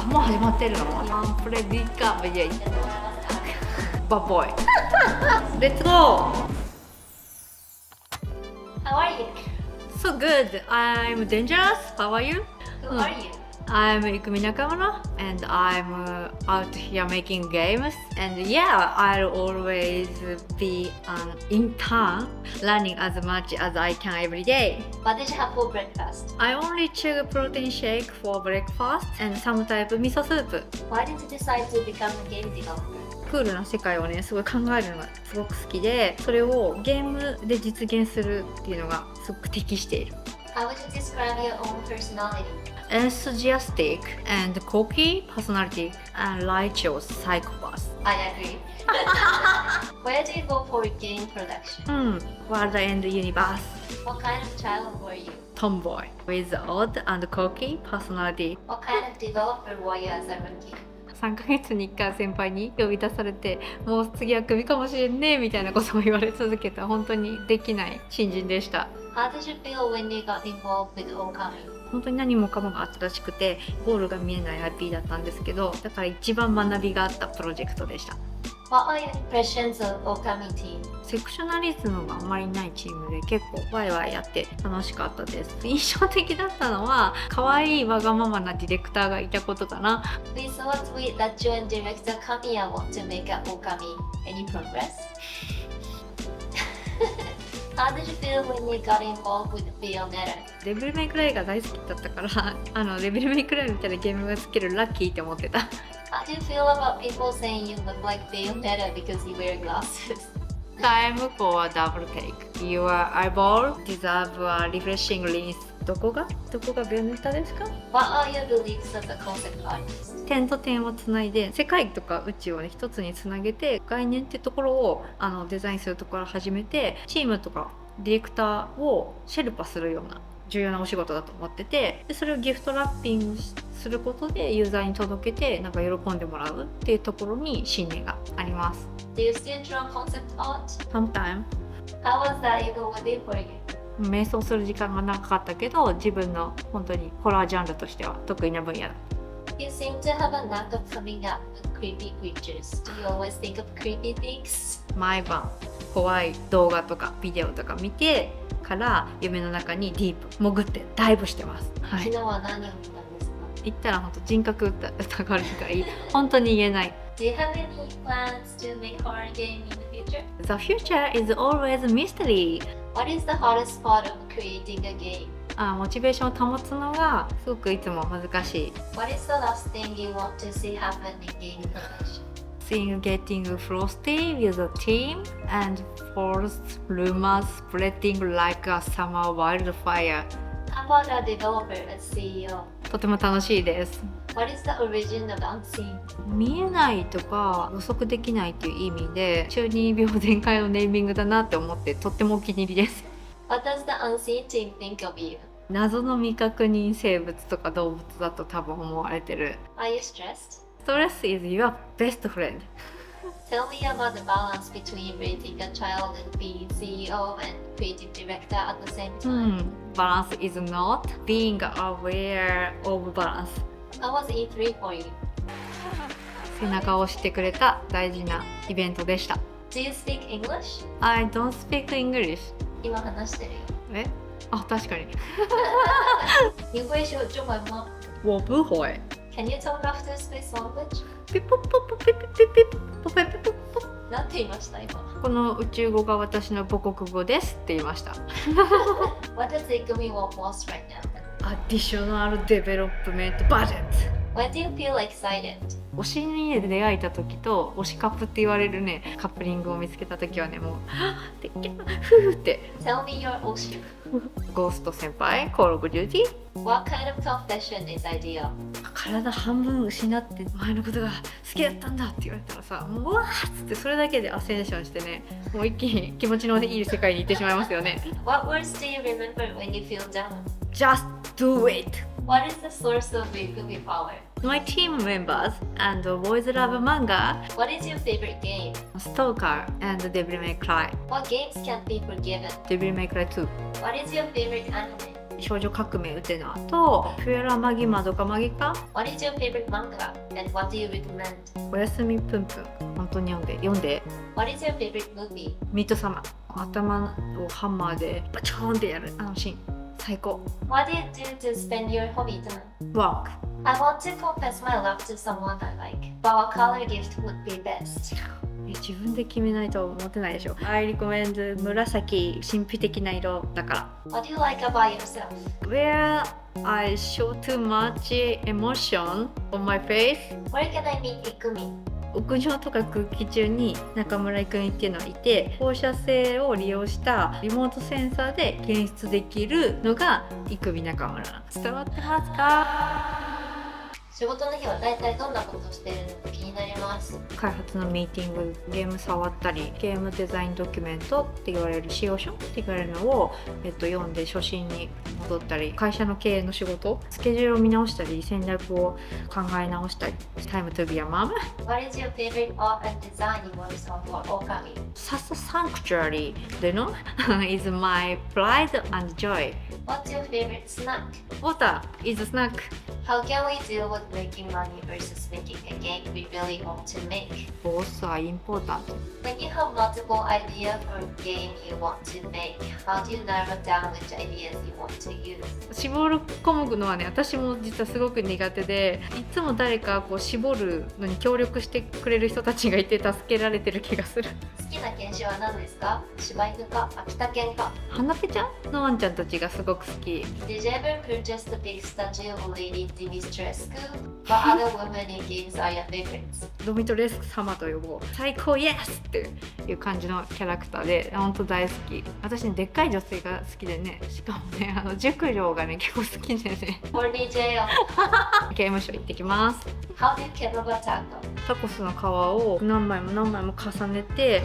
あ、もう始まってるの。アンプレディカー、いやいや。バボーイ。Let's go! How are you? So good. I'm Dangerous. How are you? Who are you? I'm Ikumi Nakamura and I'm out here making games, and yeah, I'll always be an intern learning as much as I can every day. What did you have for breakfast? I only took protein shake for breakfast and some type of miso soup. Why did you decide to become a game developer? クールな世界をねすごい考えるのがすごく好きで、それをゲームで実現するっていうのがすごく適している。How would you describe your own personality? Enthusiastic and cocky personality and righteous psychopath. I agree. Where do you go for game production? World and universe. What kind of child were you? Tomboy with odd and cocky personality. What kind of developer were you as a rookie? 3ヶ月に1回先輩に呼び出されて、もう次はクビかもしれんねみたいなことを言われ続けた本当にできない新人でした。How did you feel when you got involved with Okami? 本当に何もかもが新しくてゴールが見えない IP だったんですけど、だから一番学びがあったプロジェクトでした。What are your impressions of Okami team? セクショナリズムがあんまりないチームで結構ワイワイやって楽しかったです。印象的だったのは可愛いわがままなディレクターがいたことかな。 We saw a tweet that you and director Kamiya want to make an Okami. Any progress? How did you feel when you got involved with Bayonetta? デビルメイクライが大好きだったからデビルメイクライみたいなゲームがつけるラッキーって思ってた。How do you feel about people saying you look like Bayonetta because you wear glasses? Time for a double take. Your eyeball deserve a refreshing rinse. どこがベヨネタですか？ What are your beliefs as a concept artist? 点と点をつないで世界とか宇宙をね一つにつなげて概念ってところをデザインするところから始めて、チームとかディレクターをシェルパするような重要なお仕事だと思ってて、でそれをギフトラッピングすることでユーザーに届けてなんか喜んでもらうっていうところに信念があります。 Do you still draw concept art? Sometime How was that even within for you? 瞑想する時間が長かったけど、自分の本当にホラージャンルとしては得意な分野だ。 You seem to have a knack of coming up with creepy creatures. Do you always think of creepy things? 毎晩怖い動画とかビデオとか見てから夢の中にディープ潜ってダイブしてます。は昨い。日は何を見たんですか？言ったら本当人格疑われるから本当に言えない。 Do you have any plans to make horror game in the future? The future is always a mystery. What is the hardest part of creating a game? モチベーションを保つのがすごくいつも難しい。 What is the last thing you want to see happen in game production? Seeing getting frosty with a team and false rumors spreading like a summer wildfire. How about a developer as CEO? とても楽しいです。 What is the origin of unseen? 見えないとか予測できないっていう意味で中二病全開のネーミングだなって思ってとってもお気に入りです。 What does the unseen team think of you? 謎の未確認生物とか動物だと多分思われてる。 Are you stressed? Stress is your best friend. Tell me about the balance between raising a child and being CEO and creative director at the same time. Balance is not being aware of balance. How was E3 for you? 背中を押してくれた大事なイベントでした。 Do you speak English? I don't speak English. 今話してるよ。え？あ、確かに。你会说中文吗？我不会。 Can you talk after space language? ピポポポピピピピポペピポポ。なんて言いました今？この宇宙語が私の母国語ですって言いました。 What does Ikumi want most right now? Additional Development Budget. When do you feel excited? 推しにね出会えた時と推しカップって言われるねカップリングを見つけた時はねもうでっけふーって Tell me your ocean. ゴースト先輩、コールオブデューティー。 What kind of confession is ideal? 体半分失って前のことが好きだったんだって言われたらさ、もううわーっつってそれだけでアセンションしてね、もう一気に気持ちのいい世界に行ってしまいますよね。 What words do you remember when you feel down? Just do it! What is the source of Ikumi power? My team members and boys love manga, What is your favorite game? Stalker and Devil May Cry. What games can't be forgiven? Devil May Cry 2. What is your favorite anime? 少女革命ウテナとフュエラマギマドカマギカ What is your favorite manga and what do you recommend? おやすみぷんぷん本当に読んで What is your favorite movie? ミッドサマー頭をハンマーでバチョーンってやるあのシーン最高 What do you do to spend your hobby time? ワーク I want to confess my love to someone I like, but a color gift would be best. 自分で決めないと思ってないでしょ I recommend 紫神秘的な色だから What do you like about yourself? Where I show too much emotion on my face Where can I meet Ikumi? 屋上とか空気中に中村くんっていうのがいて放射性を利用したリモートセンサーで検出できるのが生見中村伝わってますか仕事の日は大体どんなことをしているのか気になります。開発のミーティングゲーム触ったりゲームデザインドキュメントって言われる使用書って言われるのを、読んで初心に戻ったり会社の経営の仕事スケジュールを見直したり戦略を考え直したり Time to be a mom What is your favorite art and design workshop for Okami? Sasa Sanctuary でのis my pride and joy What's your favorite snack? Water is a snack How can we deal with making money versus making a game we really want to make? Both are important When you have multiple ideas for a game you want to make, how do you narrow down which ideas you want to use? 絞る込むのはね私も実はすごく苦手でいつも誰かこう絞るのに協力してくれる人たちがいて助けられてる気がする好きな犬種は何ですか？柴犬か秋田犬か？花ペちゃんのワンちゃんたちがすごく好き Did you ever purchase the big statue of Lady Dimitrescu? What other women in games are your favorites? ドミトレスク様と呼ぼう最高イエスっていう感じのキャラクターで本当大好き私ねでっかい女性が好きでねしかもね熟女がね結構好きでね Horny jail. 刑務所行ってきます How do you kill a taco? タコスの皮を何枚も何枚も重ねて